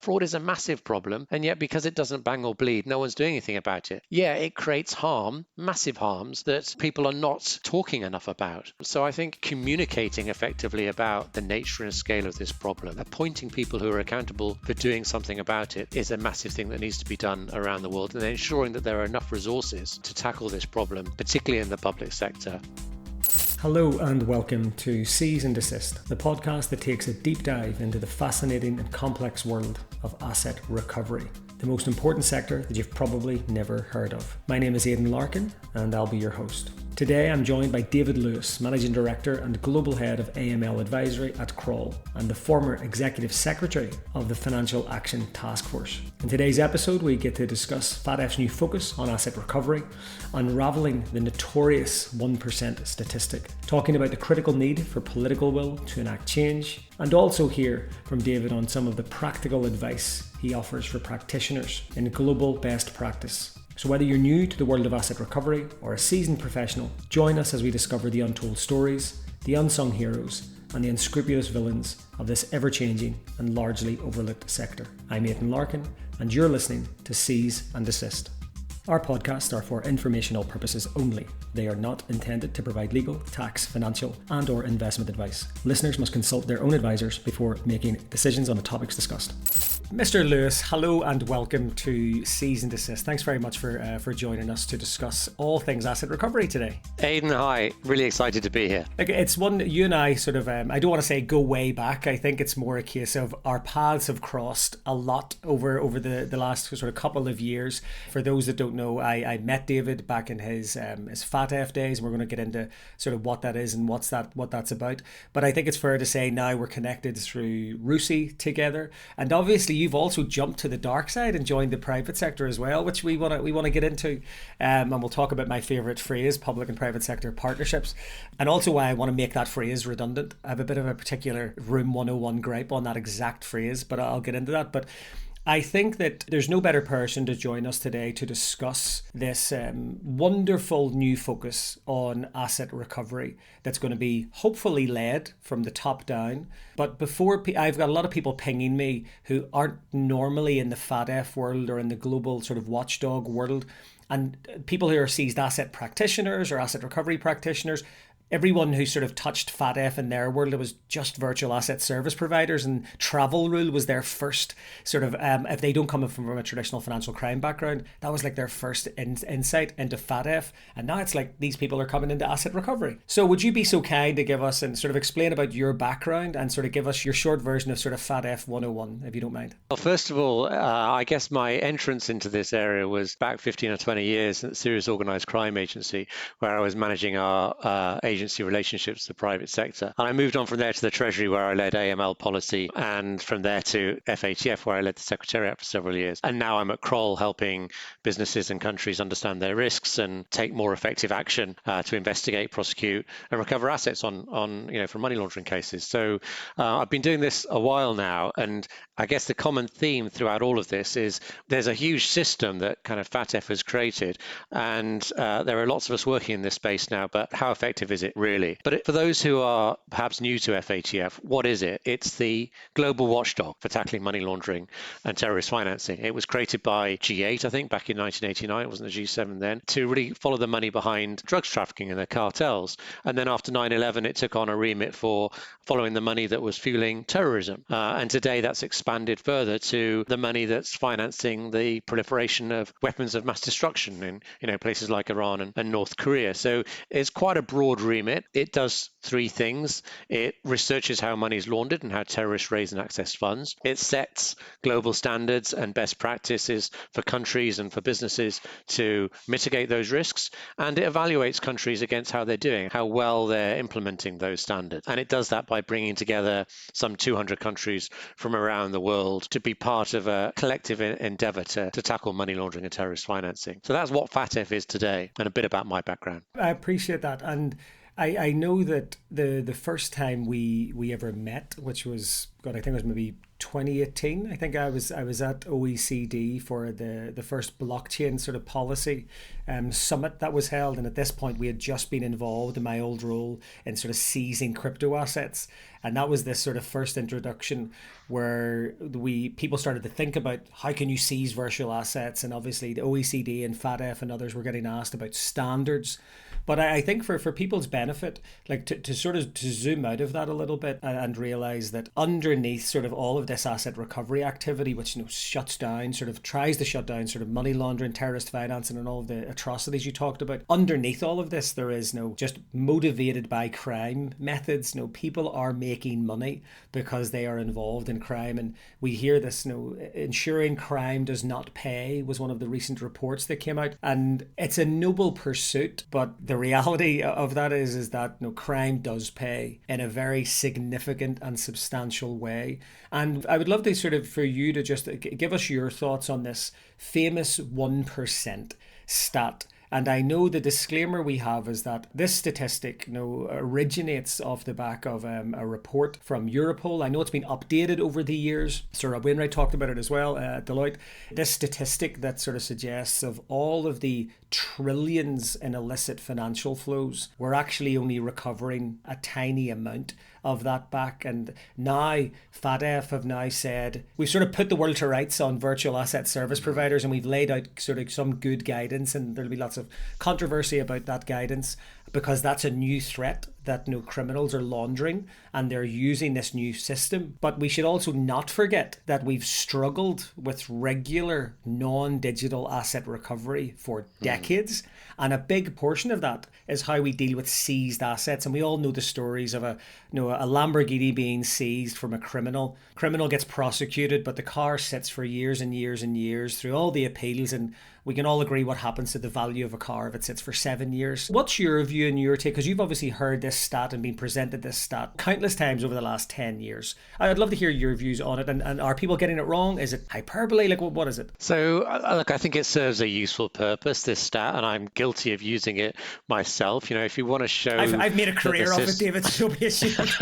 Fraud is a massive problem, and yet because it doesn't bang or bleed, no one's doing anything about it. Yeah, it creates harm, massive harms, that people are not talking enough about. So I think communicating effectively about the nature and scale of this problem, appointing people who are accountable for doing something about it, is a massive thing that needs to be done around the world, and ensuring that there are enough resources to tackle this problem, particularly in the public sector. Hello and welcome to Seize and Desist, the podcast that takes a deep dive into the fascinating and complex world of asset recovery, the most important sector that you've probably never heard of. My name is Aidan Larkin and I'll be your host. Today I'm joined by David Lewis, Managing Director and Global Head of AML Advisory at Kroll and the former Executive Secretary of the Financial Action Task Force. In today's episode we get to discuss FATF's new focus on asset recovery, unravelling the notorious 1% statistic, talking about the critical need for political will to enact change, and also hear from David on some of the practical advice he offers for practitioners in global best practice. So whether you're new to the world of asset recovery or a seasoned professional, join us as we discover the untold stories, the unsung heroes, and the unscrupulous villains of this ever-changing and largely overlooked sector. I'm Aidan Larkin, and you're listening to Seize and Desist. Our podcasts are for informational purposes only. They are not intended to provide legal, tax, financial, and/or investment advice. Listeners must consult their own advisors before making decisions on the topics discussed. Mr. Lewis, hello and welcome to Seize and Desist. Thanks very much for joining us to discuss all things asset recovery today. Aidan, hi. Really excited to be here. It's one you and I sort of, I don't want to say go way back. I think it's more a case of our paths have crossed a lot over the last sort of couple of years. For those that don't know, I met David back in his FATF days, and we're going to get into sort of what that is and what that's about. But I think it's fair to say now we're connected through RUSI together, and obviously you've also jumped to the dark side and joined the private sector as well, which we want to get into, and we'll talk about my favourite phrase, public and private sector partnerships, and also why I want to make that phrase redundant. I have a bit of a particular Room 101 gripe on that exact phrase, but I'll get into that. But I think that there's no better person to join us today to discuss this wonderful new focus on asset recovery that's going to be hopefully led from the top down. But before, I've got a lot of people pinging me who aren't normally in the FATF world or in the global sort of watchdog world, and people who are seized asset practitioners or asset recovery practitioners. Everyone who sort of touched FATF in their world, it was just virtual asset service providers, and travel rule was their first sort of, if they don't come from a traditional financial crime background, that was like their first insight into FATF. And now it's like these people are coming into asset recovery. So would you be so kind to give us and sort of explain about your background and sort of give us your short version of sort of FATF 101, if you don't mind? Well, first of all, I guess my entrance into this area was back 15 or 20 years at the Serious Organised Crime Agency, where I was managing our agency relationships to the private sector. And I moved on from there to the Treasury, where I led AML policy, and from there to FATF, where I led the Secretariat for several years. And now I'm at Kroll, helping businesses and countries understand their risks and take more effective action to investigate, prosecute, and recover assets on from money laundering cases. So I've been doing this a while now, and I guess the common theme throughout all of this is there's a huge system that kind of FATF has created, and there are lots of us working in this space now, but how effective is it really? But for those who are perhaps new to FATF, what is it? It's the global watchdog for tackling money laundering and terrorist financing. It was created by G8, I think, back in 1989. It wasn't the G7 then, to really follow the money behind drugs trafficking and the cartels. And then after 9/11, it took on a remit for following the money that was fueling terrorism. And today that's expanded further to the money that's financing the proliferation of weapons of mass destruction in places like Iran and North Korea. So it's quite a broad remit. It does three things. It researches how money is laundered and how terrorists raise and access funds. It sets global standards and best practices for countries and for businesses to mitigate those risks. And it evaluates countries against how they're doing, how well they're implementing those standards. And it does that by bringing together some 200 countries from around the world to be part of a collective endeavor to tackle money laundering and terrorist financing. So that's what FATF is today, and a bit about my background. I appreciate that. And I know that the first time we ever met, which was God, I think it was maybe 2018. I think I was at OECD for the first blockchain sort of policy summit that was held, and at this point we had just been involved in my old role in sort of seizing crypto assets, and that was this sort of first introduction where we people started to think about how can you seize virtual assets, and obviously the OECD and FATF and others were getting asked about standards. But I think for people's benefit, like to sort of to zoom out of that a little bit and realize that underneath sort of all of this asset recovery activity, which shuts down, sort of tries to shut down sort of money laundering, terrorist financing, and all of the atrocities you talked about. Underneath all of this, there is just motivated by crime methods. People are making money because they are involved in crime, and we hear this. Ensuring crime does not pay was one of the recent reports that came out, and it's a noble pursuit, but the reality of that is that crime does pay in a very significant and substantial way. And I would love to sort of for you to just give us your thoughts on this famous 1% stat. And I know the disclaimer we have is that this statistic originates off the back of a report from Europol. I know it's been updated over the years. Sir Rob Wainwright talked about it as well at Deloitte. This statistic that sort of suggests of all of the trillions in illicit financial flows, we're actually only recovering a tiny amount of that back. And now FATF have now said we've sort of put the world to rights on virtual asset service providers, and we've laid out sort of some good guidance, and there'll be lots of controversy about that guidance because that's a new threat that criminals are laundering, and they're using this new system. But we should also not forget that we've struggled with regular non-digital asset recovery for decades. And a big portion of that is how we deal with seized assets. And we all know the stories of a Lamborghini being seized from a criminal. Criminal gets prosecuted, but the car sits for years and years and years through all the appeals. And we can all agree what happens to the value of a car if it sits for 7 years. What's your view and your take? Because you've obviously heard this stat and been presented this stat countless times over the last 10 years. I'd love to hear your views on it. And are people getting it wrong? Is it hyperbole? Like, what is it? So, look, I think it serves a useful purpose, this stat, and I'm guilty of using it myself. If you want to show... I've made a career of it, David, so be ashamed.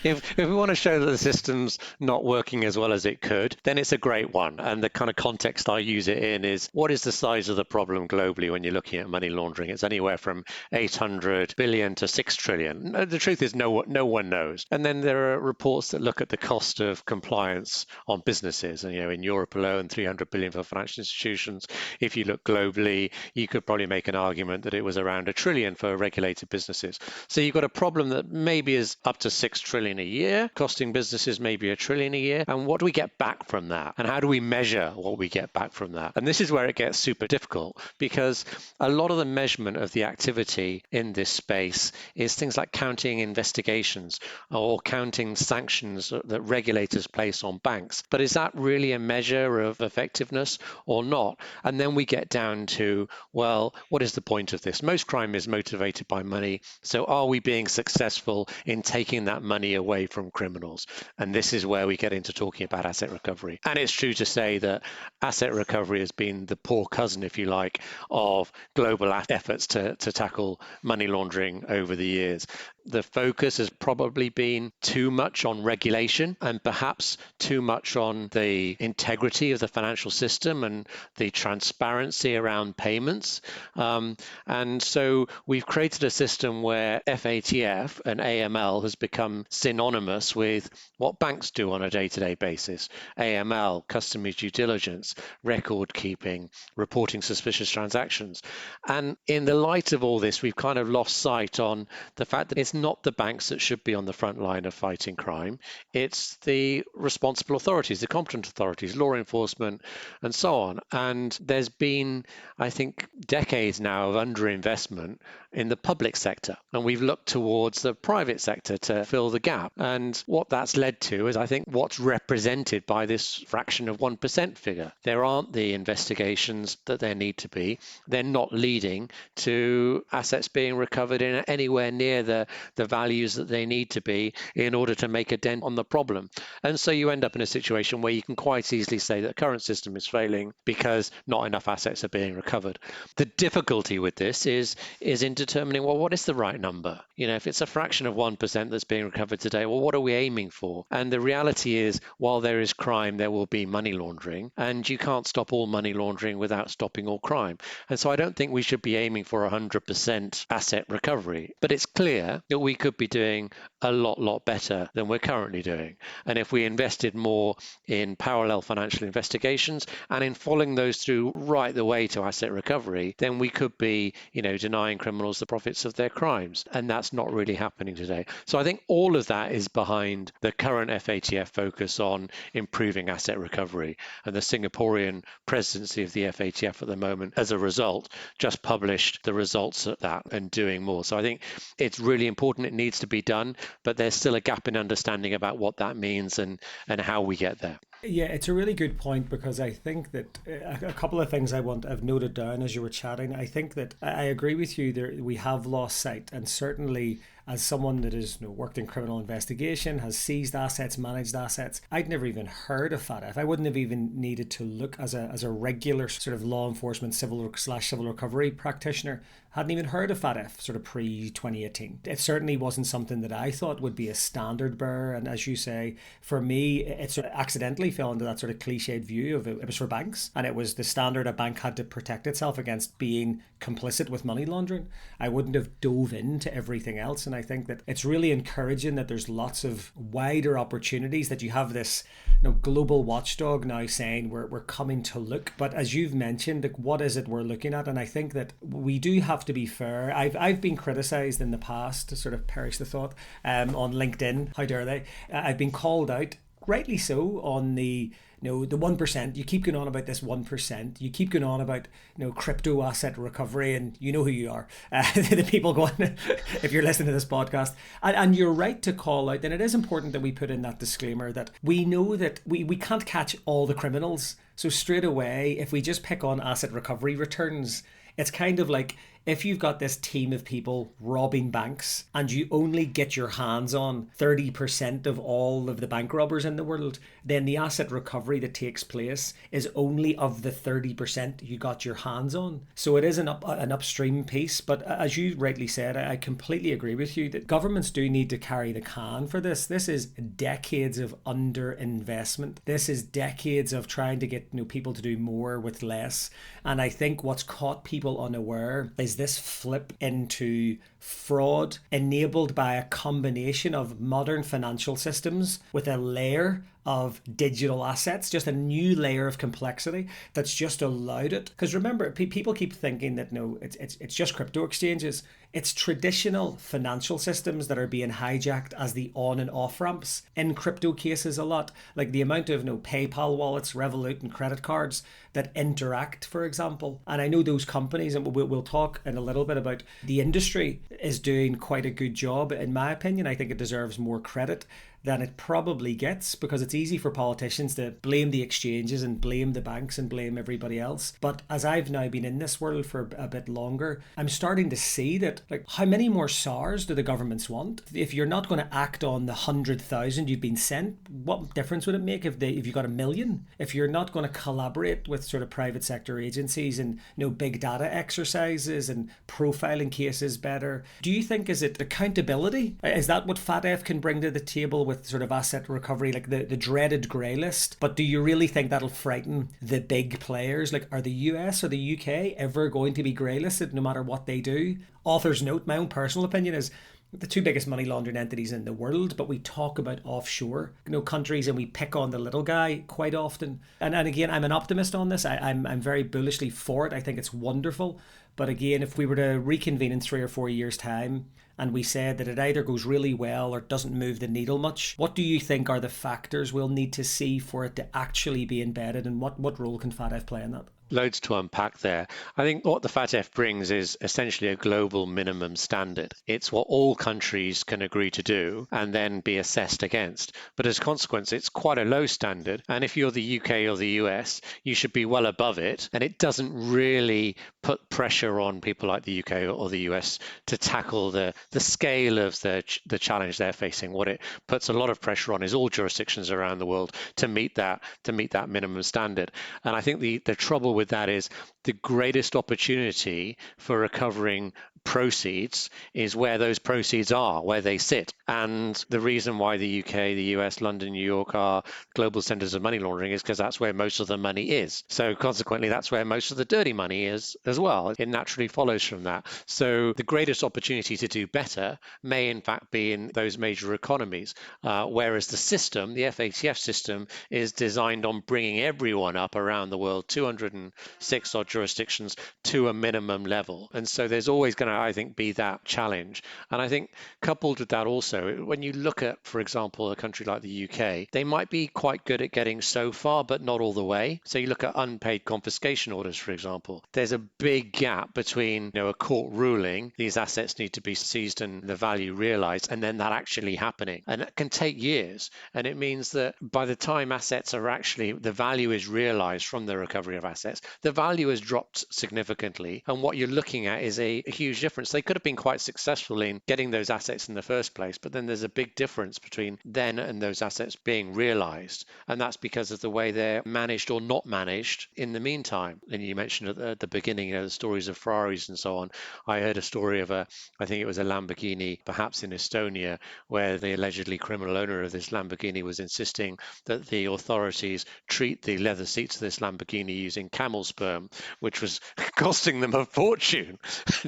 If we want to show that the system's not working as well as it could, then it's a great one. And the kind of context I use it in is, what is the size of the problem globally when you're looking at money laundering? It's anywhere from 800 billion to 6 trillion. The truth is no one knows. And then there are reports that look at the cost of compliance on businesses. And in Europe alone, 300 billion for financial institutions. If you look globally, you could probably make an argument that it was around 1 trillion for regulated businesses. So you've got a problem that maybe is up to 6 trillion a year, costing businesses maybe 1 trillion a year. And what do we get back from that? And how do we measure what we get back from that? And this is where it gets super difficult, because a lot of the measurement of the activity in this space is things like counting investigations or counting sanctions that regulators place on banks. But is that really a measure of effectiveness or not? And then we get down to, well, what is the point of this? Most crime is motivated by money. So are we being successful in taking that money away from criminals? And this is where we get into talking about asset recovery. And it's true to say that asset recovery has been the poor cousin, if you like, of global efforts to tackle money laundering over the years. The focus has probably been too much on regulation and perhaps too much on the integrity of the financial system and the transparency around payments. And so we've created a system where FATF and AML has become synonymous with what banks do on a day-to-day basis. AML, customer due diligence, record keeping, reporting suspicious transactions. And in the light of all this, we've kind of lost sight on the fact that it's not the banks that should be on the front line of fighting crime. It's the responsible authorities, the competent authorities, law enforcement, and so on. And there's been, I think, decades now of underinvestment in the public sector. And we've looked towards the private sector to fill the gap. And what that's led to is, I think, what's represented by this fraction of 1% figure. There aren't the investigations that there need to be. They're not leading to assets being recovered in anywhere near the values that they need to be in order to make a dent on the problem. And so you end up in a situation where you can quite easily say that the current system is failing because not enough assets are being recovered. The difficulty with this is in determining, well, what is the right number? If it's a fraction of 1% that's being recovered today, well, what are we aiming for? And the reality is, while there is crime, there will be money laundering, and you can't stop all money laundering without stopping all crime. And so I don't think we should be aiming for 100% asset recovery, but it's clear that we could be doing a lot better than we're currently doing. And if we invested more in parallel financial investigations and in following those through right the way to asset recovery, then we could be, denying criminals the profits of their crimes. And that's not really happening today. So I think all of that is behind the current FATF focus on improving asset recovery. And the Singaporean presidency of the FATF at the moment, as a result, just published the results of that and doing more. So I think it's really important. It needs to be done, but there's still a gap in understanding about what that means and how we get there. Yeah, it's a really good point, because I think that a couple of things I've noted down as you were chatting. I think that I agree with you there. We have lost sight, and certainly as someone that has worked in criminal investigation, has seized assets, managed assets, I'd never even heard of FATF. I wouldn't have even needed to look as a regular sort of law enforcement civil recovery practitioner. Hadn't even heard of FATF sort of pre-2018. It certainly wasn't something that I thought would be a standard bearer. And as you say, for me, it sort of accidentally fell into that sort of cliched view of it was for banks. And it was the standard a bank had to protect itself against being complicit with money laundering. I wouldn't have dove into everything else. And I think that it's really encouraging that there's lots of wider opportunities, that you have this global watchdog now saying we're coming to look. But as you've mentioned, what is it we're looking at? And I think that we do have to be fair. I've been criticised in the past, to sort of perish the thought, on LinkedIn. How dare they? I've been called out, rightly so, on the the 1%. You keep going on about this 1%. You keep going on about crypto asset recovery, and you know who you are. The people going, if you're listening to this podcast, and you're right to call out. And it is important that we put in that disclaimer that we know that we can't catch all the criminals. So straight away, if we just pick on asset recovery returns, it's kind of like if you've got this team of people robbing banks and you only get your hands on 30% of all of the bank robbers in the world, then the asset recovery that takes place is only of the 30% you got your hands on. So it is an upstream piece. But as you rightly said, I completely agree with you that governments do need to carry the can for this. This is decades of underinvestment. This is decades of trying to get people to do more with less. And I think what's caught people unaware is this flip into fraud enabled by a combination of modern financial systems with a layer of digital assets, just a new layer of complexity that's just allowed it. Because remember, people keep thinking that it's just crypto exchanges. It's traditional financial systems that are being hijacked as the on and off ramps in crypto cases a lot. Like the amount of PayPal wallets, Revolut and credit cards that interact, for example. And I know those companies, and we'll talk in a little bit about the industry, is doing quite a good job. In my opinion, I think it deserves more credit than it probably gets, because it's easy for politicians to blame the exchanges and blame the banks and blame everybody else. But as I've now been in this world for a bit longer, I'm starting to see that, how many more SARS do the governments want? If you're not going to act on the 100,000 you've been sent, what difference would it make if you got 1 million? If you're not going to collaborate with sort of private sector agencies and big data exercises and profiling cases better, do you think, is it accountability? Is that what FATF can bring to the table with sort of asset recovery, like the dreaded grey list? But do you really think that'll frighten the big players? Are the US or the UK ever going to be grey listed no matter what they do? Author's note, my own personal opinion is the two biggest money laundering entities in the world, but we talk about offshore countries and we pick on the little guy quite often. And again, I'm an optimist on this. I'm very bullishly for it. I think it's wonderful. But again, if we were to reconvene in 3 or 4 years' time and we said that it either goes really well or doesn't move the needle much, what do you think are the factors we'll need to see for it to actually be embedded, and what role can FATF play in that? Loads to unpack there. I think what the FATF brings is essentially a global minimum standard. It's what all countries can agree to do and then be assessed against. But as a consequence, it's quite a low standard. And if you're the UK or the US, you should be well above it. And it doesn't really put pressure pressure on people like the UK or the US to tackle the scale of the challenge they're facing. What it puts a lot of pressure on is all jurisdictions around the world to meet that minimum standard. And I think the trouble with that is the greatest opportunity for recovering proceeds is where those proceeds are, where they sit. And the reason why the UK, the US, London, New York are global centers of money laundering is because that's where most of the money is. So consequently, that's where most of the dirty money is as well. It naturally follows from that. So the greatest opportunity to do better may in fact be in those major economies, whereas the system, the FATF system, is designed on bringing everyone up around the world, 206 odd jurisdictions, to a minimum level. And so there's always going to, I think, be that challenge. And I think coupled with that also, when you look at, for example, a country like the UK, they might be quite good at getting so far, but not all the way. So you look at unpaid confiscation orders, for example. There's a big gap between a court ruling, these assets need to be seized and the value realized, and then that actually happening. And it can take years. And it means that by the time assets are actually, the value is realized from the recovery of assets, the value has dropped significantly. And what you're looking at is a huge difference. They could have been quite successful in getting those assets in the first place, but then there's a big difference between then and those assets being realized. And that's because of the way they're managed or not managed in the meantime. And you mentioned at the beginning, the stories of Ferraris and so on. I heard a story of I think it was a Lamborghini, perhaps in Estonia, where the allegedly criminal owner of this Lamborghini was insisting that the authorities treat the leather seats of this Lamborghini using camel sperm, which was costing them a fortune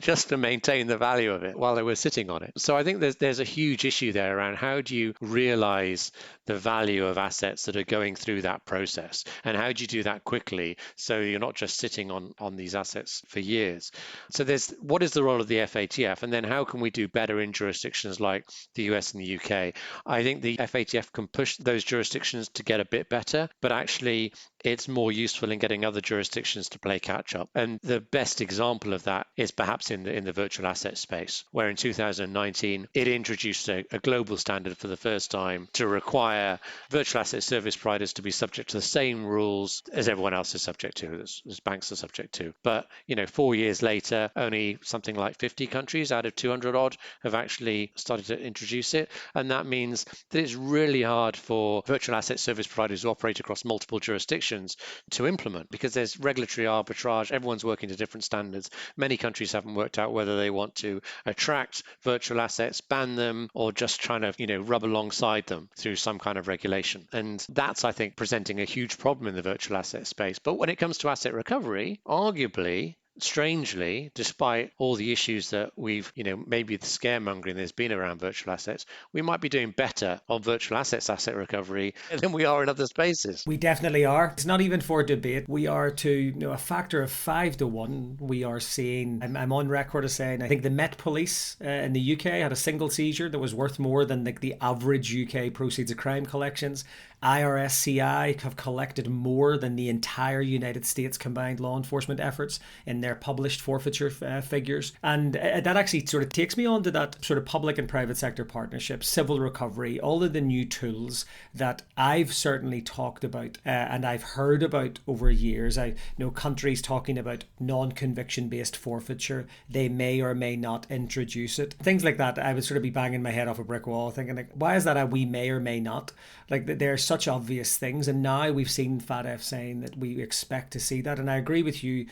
just to maintain the value of it while they were sitting on it. So I think there's a huge issue there around how do you realize the value of assets that are going through that process, and how do you do that quickly so you're not just sitting on these assets for years. So there's what is the role of the FATF, and then how can we do better in jurisdictions like the US and the UK? I think the FATF can push those jurisdictions to get a bit better, but actually it's more useful in getting other jurisdictions to play catch up. And the best example of that is perhaps in the virtual asset space, where in 2019 it introduced a global standard for the first time to require virtual asset service providers to be subject to the same rules as everyone else is subject to, as banks are subject to. But 4 years later, only something like 50 countries out of 200 odd have actually started to introduce it. And that means that it's really hard for virtual asset service providers who operate across multiple jurisdictions to implement, because there's regulatory arbitrage. Everyone's working to different standards. Many countries haven't worked out whether they want to attract virtual assets, ban them, or just trying to rub alongside them through some kind of regulation. And that's, I think, presenting a huge problem in the virtual asset space. But when it comes to asset recovery, arguably, strangely, despite all the issues that we've, maybe the scaremongering there's been around virtual assets, we might be doing better on virtual assets asset recovery than we are in other spaces. We definitely are. It's not even for debate. We are to a factor of 5 to 1. We are seeing, I'm on record as saying, I think the Met Police in the UK had a single seizure that was worth more than the average UK proceeds of crime collections. IRSCI have collected more than the entire United States combined law enforcement efforts in their published forfeiture figures. And that actually sort of takes me on to that sort of public and private sector partnership, civil recovery, all of the new tools that I've certainly talked about and I've heard about over years. I know countries talking about non-conviction based forfeiture. They may or may not introduce it. Things like that, I would sort of be banging my head off a brick wall thinking, why is that a we may or may not? There's such obvious things, and now we've seen FATF saying that we expect to see that, and I agree with you.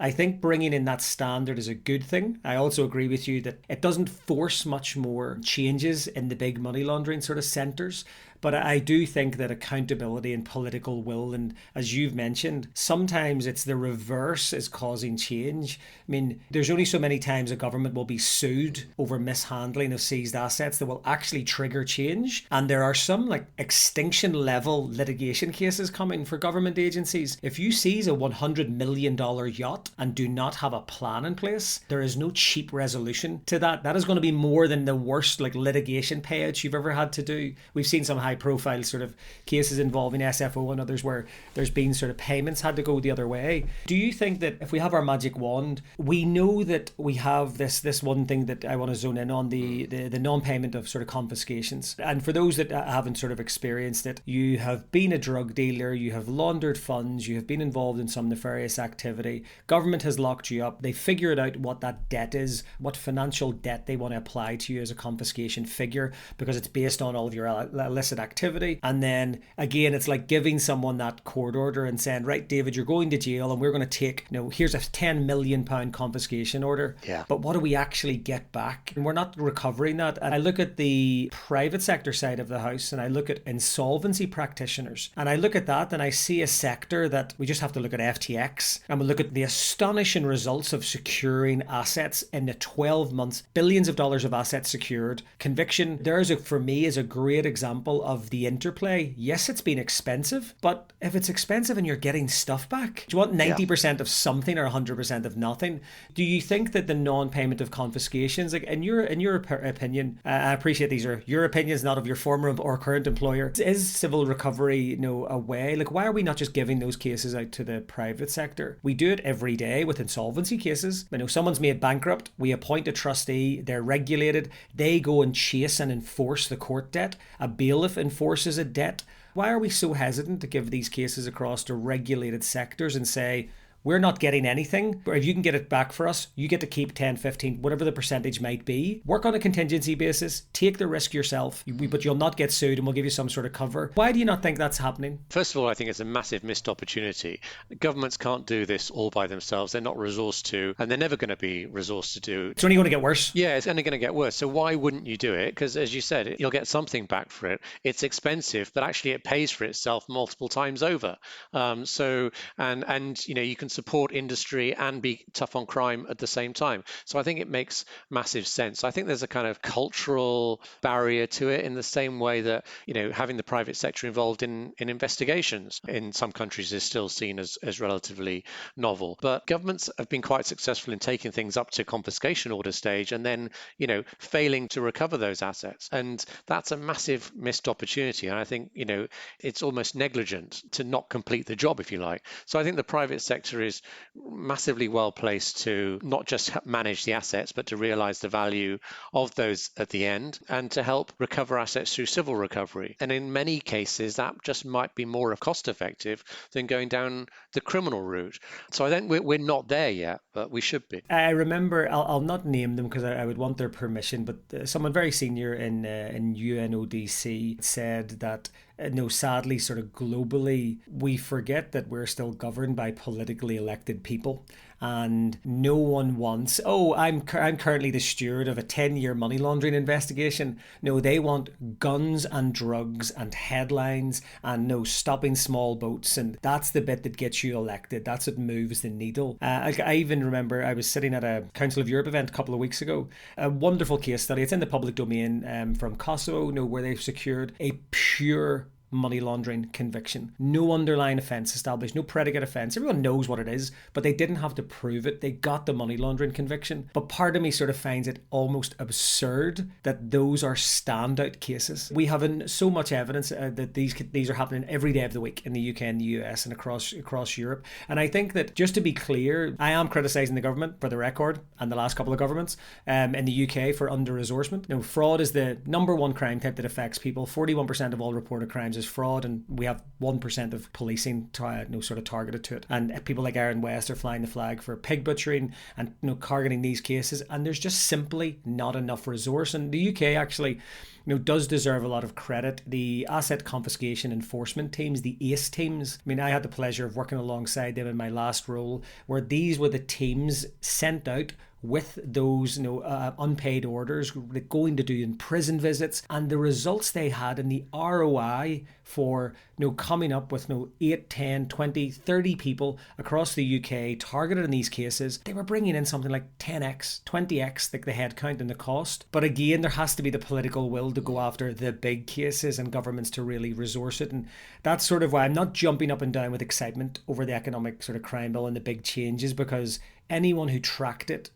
I think bringing in that standard is a good thing. I also agree with you that it doesn't force much more changes in the big money laundering sort of centres. But I do think that accountability and political will, and as you've mentioned, sometimes it's the reverse is causing change. I mean, there's only so many times a government will be sued over mishandling of seized assets that will actually trigger change. And there are some extinction level litigation cases coming for government agencies. If you seize a $100 million yacht and do not have a plan in place, there is no cheap resolution to that. That is going to be more than the worst litigation payouts you've ever had to do. We've seen some high high profile sort of cases involving SFO and others where there's been sort of payments had to go the other way. Do you think that if we have our magic wand, we know that we have this one thing that I want to zone in on, the non-payment of sort of confiscations? And for those that haven't sort of experienced it, you have been a drug dealer, you have laundered funds, you have been involved in some nefarious activity, government has locked you up, they figured out what that debt is, what financial debt they want to apply to you as a confiscation figure, because it's based on all of your illicit activity. And then again, it's like giving someone that court order and saying, right, David, you're going to jail and we're going to take, here's a £10 million confiscation order. Yeah. But what do we actually get back? And we're not recovering that. And I look at the private sector side of the house and I look at insolvency practitioners and I look at that and I see a sector that we just have to look at FTX and we look at the astonishing results of securing assets in the 12 months, billions of dollars of assets secured. Conviction, for me, is a great example of the interplay. Yes, it's been expensive, but if it's expensive and you're getting stuff back, do you want 90% of something or 100% of nothing? Do you think that the non-payment of confiscations, like in your opinion, I appreciate these are your opinions, not of your former or current employer, is civil recovery, a way? Like, why are we not just giving those cases out to the private sector? We do it every day with insolvency cases. Someone's made bankrupt, we appoint a trustee, they're regulated, they go and chase and enforce the court debt. A bailiff enforces a debt. Why are we so hesitant to give these cases across to regulated sectors and say, we're not getting anything, or if you can get it back for us, you get to keep 10, 15, whatever the percentage might be. Work on a contingency basis, take the risk yourself, but you'll not get sued and we'll give you some sort of cover. Why do you not think that's happening? First of all, I think it's a massive missed opportunity. Governments can't do this all by themselves. They're not resourced to, and they're never going to be resourced to do. It's only going to get worse. Yeah, it's only going to get worse. So why wouldn't you do it? Because as you said, you'll get something back for it. It's expensive, but actually it pays for itself multiple times over. You can support industry and be tough on crime at the same time. So I think it makes massive sense. I think there's a kind of cultural barrier to it in the same way that, having the private sector involved in investigations in some countries is still seen as relatively novel. But governments have been quite successful in taking things up to confiscation order stage and then, failing to recover those assets. And that's a massive missed opportunity. And I think, it's almost negligent to not complete the job, if you like. So I think the private sector is massively well placed to not just manage the assets, but to realize the value of those at the end and to help recover assets through civil recovery. And in many cases, that just might be more cost effective than going down the criminal route. So I think we're not there yet, but we should be. I remember, I'll not name them because I would want their permission, but someone very senior in UNODC said that sadly, sort of globally, we forget that we're still governed by politically elected people. And no one wants, I'm currently the steward of a 10-year money laundering investigation. No, they want guns and drugs and headlines and stopping small boats. And that's the bit that gets you elected. That's what moves the needle. I even remember I was sitting at a Council of Europe event a couple of weeks ago. A wonderful case study. It's in the public domain from Kosovo, where they've secured a pure money laundering conviction. No underlying offence established, no predicate offence. Everyone knows what it is, but they didn't have to prove it. They got the money laundering conviction. But part of me sort of finds it almost absurd that those are standout cases. We have so much evidence that these are happening every day of the week in the UK and the US and across Europe. And I think that, just to be clear, I am criticising the government, for the record, and the last couple of governments in the UK for under-resourcement. Fraud is the number one crime type that affects people. 41% of all reported crimes is fraud, and we have 1% of policing sort of targeted to it. And people like Aaron West are flying the flag for pig butchering and targeting these cases, and there's just simply not enough resource. And the UK actually does deserve a lot of credit. The asset confiscation enforcement teams, the ACE teams, I had the pleasure of working alongside them in my last role, where these were the teams sent out with those unpaid orders, going to do in prison visits, and the results they had and the ROI for coming up with 8, 10, 20, 30 people across the UK targeted in these cases. They were bringing in something like 10x, 20x the headcount and the cost. But again, there has to be the political will to go after the big cases and governments to really resource it. And that's sort of why I'm not jumping up and down with excitement over the economic sort of crime bill and the big changes, because anyone who tracked it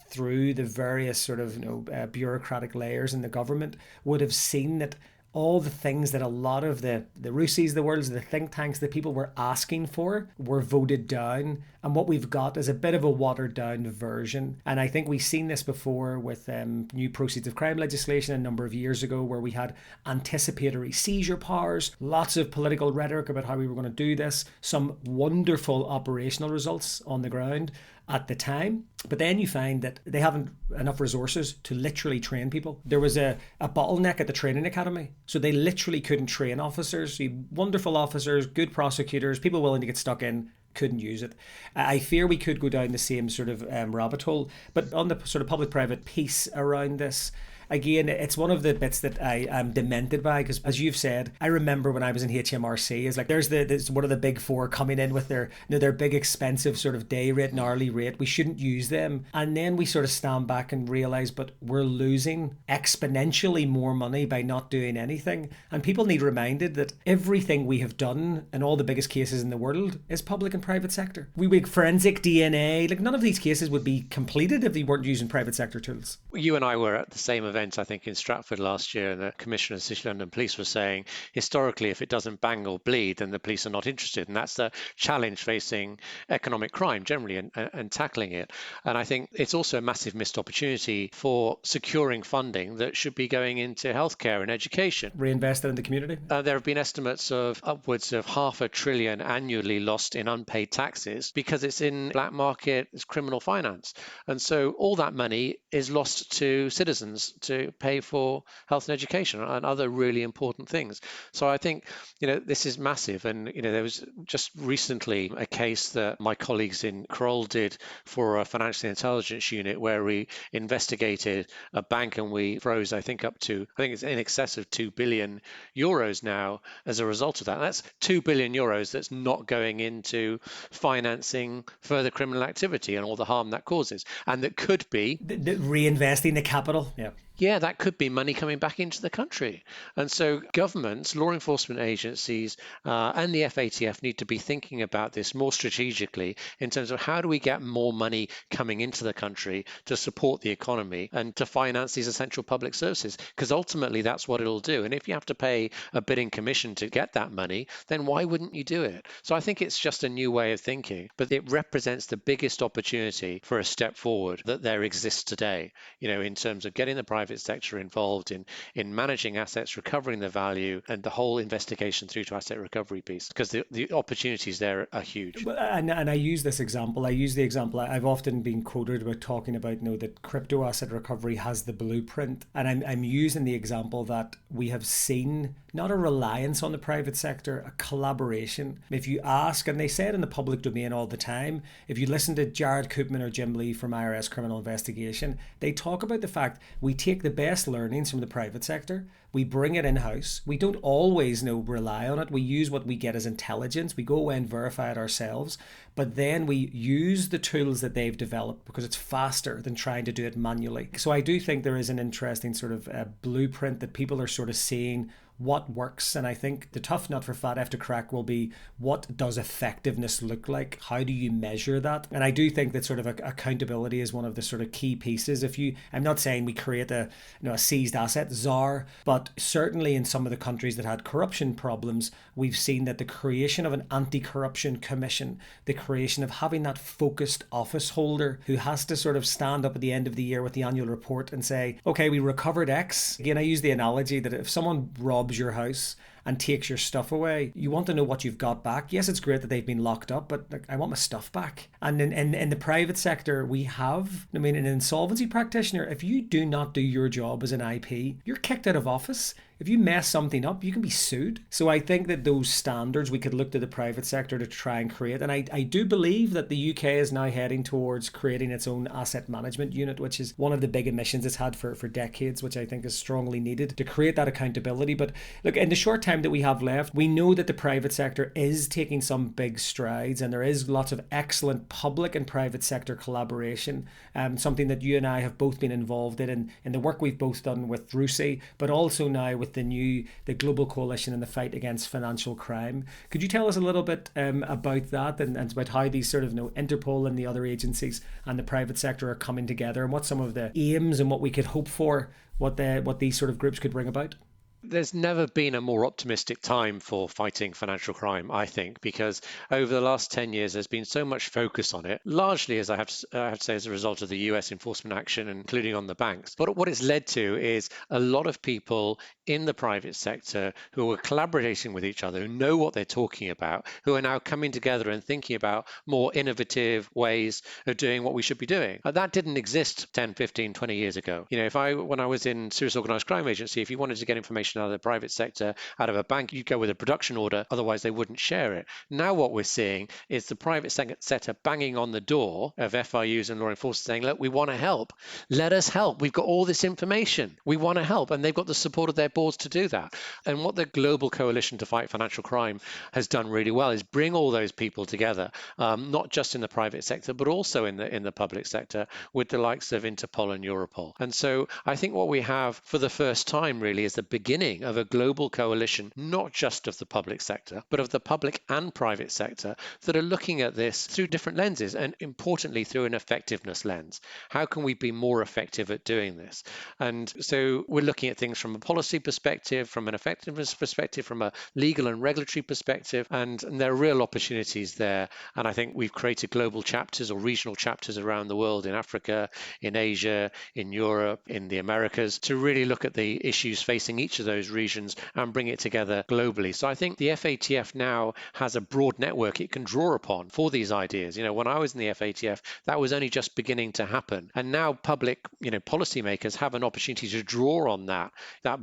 through the various sort of bureaucratic layers in the government would have seen that all the things that a lot of the Rusies, the worlds, the think tanks, the people were asking for were voted down. And what we've got is a bit of a watered down version. And I think we've seen this before with new proceeds of crime legislation a number of years ago, where we had anticipatory seizure powers, lots of political rhetoric about how we were going to do this, some wonderful operational results on the ground at the time. But then you find that they haven't enough resources to literally train people. There was a bottleneck at the training academy. So they literally couldn't train officers. Wonderful officers, good prosecutors, people willing to get stuck in, couldn't use it. I fear we could go down the same sort of rabbit hole. But on the sort of public-private piece around this, again, it's one of the bits that I am demented by, because as you've said, I remember when I was in HMRC, it's like there's one of the big four coming in with their their big expensive sort of day rate and hourly rate. We shouldn't use them. And then we sort of stand back and realize, but we're losing exponentially more money by not doing anything. And people need reminded that everything we have done in all the biggest cases in the world is public and private sector. We make forensic DNA. Like, none of these cases would be completed if they weren't using private sector tools. You and I were at the same event, I think, in Stratford last year, and the Commissioner of City London Police was saying, historically, if it doesn't bang or bleed, then the police are not interested. And that's the challenge facing economic crime generally, and tackling it. And I think it's also a massive missed opportunity for securing funding that should be going into healthcare and education. Reinvested in the community. There have been estimates of upwards of $500 billion annually lost in unpaid taxes because it's in black market, it's criminal finance. And so all that money is lost to citizens to pay for health and education and other really important things. So I think, this is massive. And, there was just recently a case that my colleagues in Kroll did for a financial intelligence unit where we investigated a bank and we froze, I think it's in excess of 2 billion euros now as a result of that. And that's 2 billion euros that's not going into financing further criminal activity and all the harm that causes. And that could be reinvesting the capital. Yeah, that could be money coming back into the country. And so governments, law enforcement agencies, and the FATF need to be thinking about this more strategically in terms of how do we get more money coming into the country to support the economy and to finance these essential public services, because ultimately that's what it'll do. And if you have to pay a bidding commission to get that money, then why wouldn't you do it? So I think it's just a new way of thinking, but it represents the biggest opportunity for a step forward that there exists today, in terms of getting the private sector involved in managing assets, recovering the value, and the whole investigation through to asset recovery piece, because the opportunities there are huge. And I use this example. I've often been quoted about talking about that crypto asset recovery has the blueprint, and I'm using the example that we have seen not a reliance on the private sector, a collaboration. If you ask, and they say it in the public domain all the time, if you listen to Jared Koopman or Jim Lee from IRS Criminal Investigation, they talk about the fact we take the best learnings from the private sector, we bring it in-house. We don't always rely on it. We use what we get as intelligence. We go away and verify it ourselves. But then we use the tools that they've developed because it's faster than trying to do it manually. So I do think there is an interesting sort of blueprint that people are sort of seeing what works. And I think the tough nut for FATF to crack will be, what does effectiveness look like? How do you measure that? And I do think that sort of accountability is one of the sort of key pieces. I'm not saying we create a seized asset czar, but certainly in some of the countries that had corruption problems, we've seen that the creation of an anti-corruption commission, the creation of having that focused office holder who has to sort of stand up at the end of the year with the annual report and say, okay, we recovered X. Again, I use the analogy that if someone robs your house and takes your stuff away, you want to know what you've got back. Yes, it's great that they've been locked up, but I want my stuff back. And in the private sector, we have, an insolvency practitioner, if you do not do your job as an IP, you're kicked out of office. If you mess something up, you can be sued. So I think that those standards we could look to the private sector to try and create. And I do believe that the UK is now heading towards creating its own asset management unit, which is one of the big emissions it's had for decades, which I think is strongly needed to create that accountability. But look, in the short time that we have left, we know that the private sector is taking some big strides, and there is lots of excellent public and private sector collaboration, something that you and I have both been involved in the work we've both done with RUSI, but also now with the Global Coalition in the fight against financial crime. Could you tell us a little bit about that and about how these sort of Interpol and the other agencies and the private sector are coming together, and what some of the aims and what we could hope for, what these sort of groups could bring about? There's never been a more optimistic time for fighting financial crime, I think, because over the last 10 years, there's been so much focus on it, largely, as I have to say, as a result of the US enforcement action, including on the banks. But what it's led to is a lot of people in the private sector who are collaborating with each other, who know what they're talking about, who are now coming together and thinking about more innovative ways of doing what we should be doing. That didn't exist 10, 15, 20 years ago. When I was in Serious Organised Crime Agency, if you wanted to get information out of the private sector, out of a bank, you'd go with a production order, otherwise they wouldn't share it. Now what we're seeing is the private sector banging on the door of FIUs and law enforcement saying, look, we want to help. Let us help. We've got all this information. We want to help. And they've got the support of their boards to do that. And what the Global Coalition to Fight Financial Crime has done really well is bring all those people together, not just in the private sector, but also in the public sector with the likes of Interpol and Europol. And so I think what we have for the first time really is the beginning of a global coalition, not just of the public sector, but of the public and private sector that are looking at this through different lenses and importantly through an effectiveness lens. How can we be more effective at doing this? And so we're looking at things from a policy perspective, from an effectiveness perspective, from a legal and regulatory perspective, and there are real opportunities there. And I think we've created global chapters or regional chapters around the world, in Africa, in Asia, in Europe, in the Americas, to really look at the issues facing each of those regions and bring it together globally. So I think the FATF now has a broad network it can draw upon for these ideas. When I was in the FATF, that was only just beginning to happen. And now public, policymakers have an opportunity to draw on that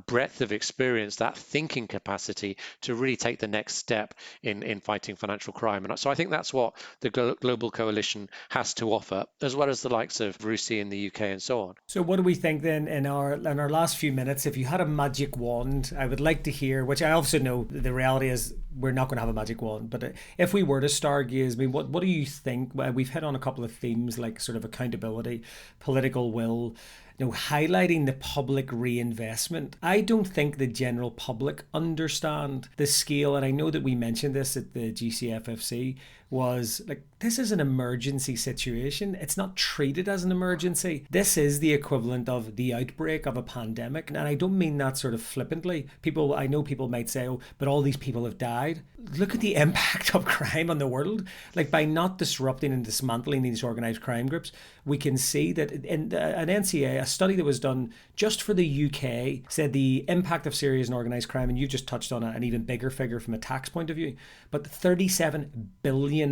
breadth of experience, that thinking capacity to really take the next step in fighting financial crime. And so I think that's what the global coalition has to offer, as well as the likes of RUSI in the UK and so on. So what do we think then in our last few minutes? If you had a magic wand, I would like to hear, which I also know the reality is we're not going to have a magic wand, but if we were to stargaze, I mean, what do you think? We've hit on a couple of themes like sort of accountability, political will, highlighting the public reinvestment. I don't think the general public understand the scale, and I know that we mentioned this at the GCFFC, was like, this is an emergency situation. It's not treated as an emergency. This is the equivalent of the outbreak of a pandemic. And I don't mean that sort of flippantly. I know people might say, oh, but all these people have died. Look at the impact of crime on the world. Like, by not disrupting and dismantling these organized crime groups, we can see that in an NCA, a study that was done just for the UK, said the impact of serious and organized crime, and you just touched on an even bigger figure from a tax point of view, but £37 billion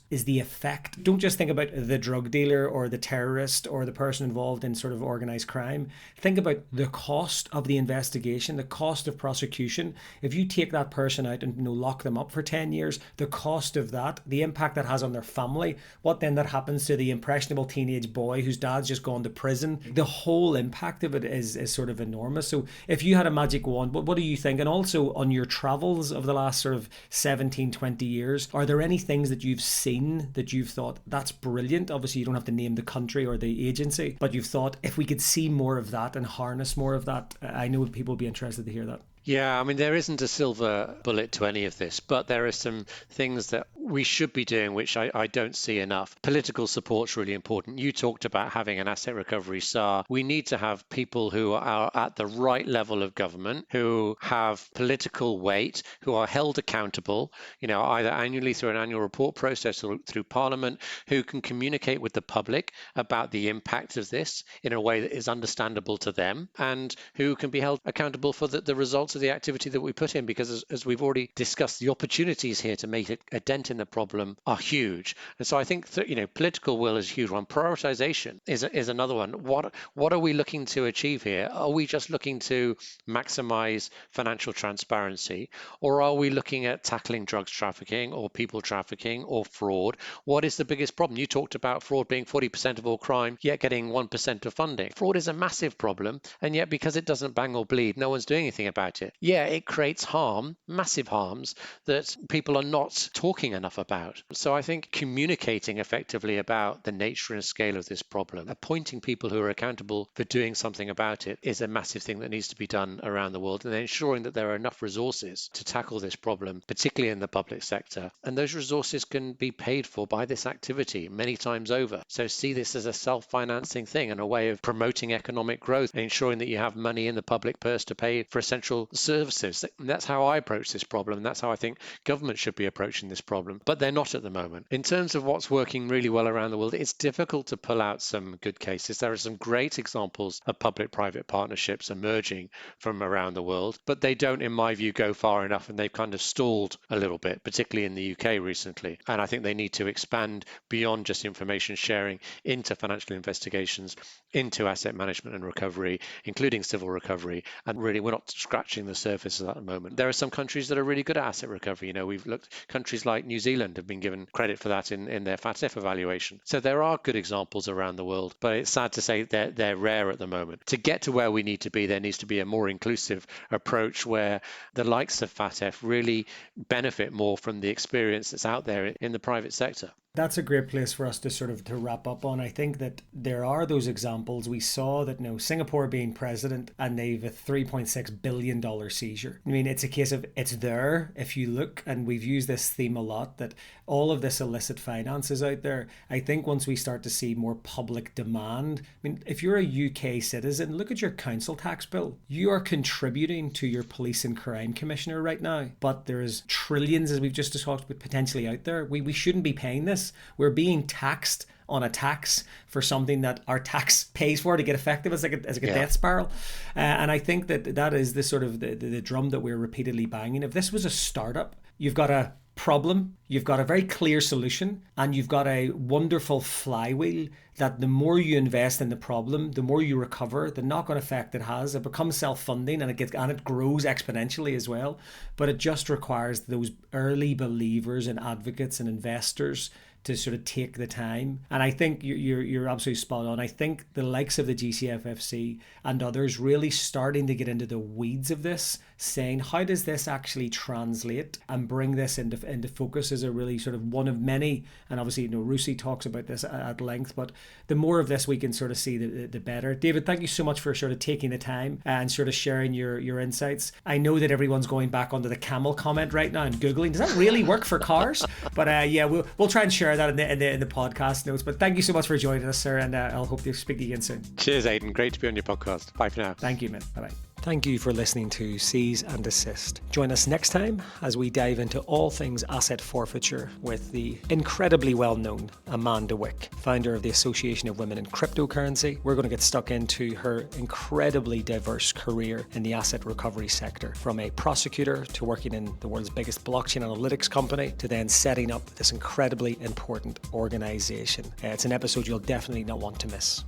is the effect. Don't just think about the drug dealer or the terrorist or the person involved in sort of organized crime. Think about the cost of the investigation, the cost of prosecution. If you take that person out and lock them up for 10 years, the cost of that, the impact that has on their family, what then that happens to the impressionable teenage boy whose dad's just gone to prison, the whole impact of it is sort of enormous. So if you had a magic wand, what do you think? And also on your travels of the last sort of 17, 20 years, are there any things that you've seen that you've thought, that's brilliant? Obviously, you don't have to name the country or the agency, but you've thought, if we could see more of that and harness more of that, I know people would be interested to hear that. Yeah, I mean, there isn't a silver bullet to any of this, but there are some things that we should be doing, which I don't see enough. Political support's really important. You talked about having an asset recovery SAR. We need to have people who are at the right level of government, who have political weight, who are held accountable, either annually through an annual report process or through Parliament, who can communicate with the public about the impact of this in a way that is understandable to them, and who can be held accountable for the results of the activity that we put in, because as we've already discussed, the opportunities here to make a dent in the problem are huge. And so I think political will is a huge one. Prioritization is another one. What are we looking to achieve here? Are we just looking to maximize financial transparency, or are we looking at tackling drugs trafficking or people trafficking or fraud? What is the biggest problem? You talked about fraud being 40% of all crime, yet getting 1% of funding. Fraud is a massive problem, and yet because it doesn't bang or bleed, no one's doing anything about it. it. Yeah, it creates harm, massive harms, that people are not talking enough about. So I think communicating effectively about the nature and scale of this problem, appointing people who are accountable for doing something about it, is a massive thing that needs to be done around the world, and then ensuring that there are enough resources to tackle this problem, particularly in the public sector. And those resources can be paid for by this activity many times over. So see this as a self-financing thing and a way of promoting economic growth and ensuring that you have money in the public purse to pay for essential services. And that's how I approach this problem. And that's how I think government should be approaching this problem. But they're not at the moment. In terms of what's working really well around the world, it's difficult to pull out some good cases. There are some great examples of public-private partnerships emerging from around the world, but they don't, in my view, go far enough, and they've kind of stalled a little bit, particularly in the UK recently. And I think they need to expand beyond just information sharing into financial investigations, into asset management and recovery, including civil recovery. And really, we're not scratching the surface at the moment. There are some countries that are really good at asset recovery. We've looked, countries like New Zealand have been given credit for that in their FATF evaluation. So there are good examples around the world, but it's sad to say they're rare at the moment. To get to where we need to be, there needs to be a more inclusive approach where the likes of FATF really benefit more from the experience that's out there in the private sector. That's a great place for us to wrap up on. I think that there are those examples. We saw that Singapore being president, and they've a $3.6 billion seizure. I mean, it's a case of it's there if you look, and we've used this theme a lot, that all of this illicit finance is out there. I think once we start to see more public demand, I mean, if you're a UK citizen, look at your council tax bill. You are contributing to your police and crime commissioner right now, but there is trillions, as we've just talked about, potentially out there. We shouldn't be paying this. We're being taxed on a tax for something that our tax pays for to get effective. It's like a death spiral. And I think that is the sort of the drum that we're repeatedly banging. If this was a startup, you've got a problem, you've got a very clear solution, and you've got a wonderful flywheel that the more you invest in the problem, the more you recover, the knock-on effect it has. It becomes self-funding, and it grows exponentially as well. But it just requires those early believers and advocates and investors to sort of take the time. And I think you're absolutely spot on. I think the likes of the GCFFC and others really starting to get into the weeds of this, saying how does this actually translate, and bring this into focus is a really sort of one of many. And obviously, Rusi talks about this at length, but the more of this we can sort of see, the better. David, thank you so much for sort of taking the time and sort of sharing your insights. I know that everyone's going back onto the camel comment right now and Googling, does that really work for cars? But yeah, we'll try and share that in the podcast notes. But thank you so much for joining us, sir, and I'll hope to speak to you again soon. Cheers, Aidan. Great to be on your podcast. Bye for now. Thank you, man. Bye-bye. Thank you for listening to Seize and Desist. Join us next time as we dive into all things asset forfeiture with the incredibly well-known Amanda Wick, founder of the Association of Women in Cryptocurrency. We're going to get stuck into her incredibly diverse career in the asset recovery sector, from a prosecutor to working in the world's biggest blockchain analytics company to then setting up this incredibly important organization. It's an episode you'll definitely not want to miss.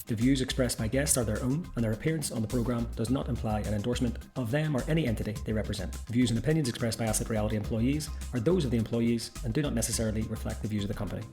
The views expressed by guests are their own, and their appearance on the programme does not imply an endorsement of them or any entity they represent. Views and opinions expressed by Asset Reality employees are those of the employees and do not necessarily reflect the views of the company.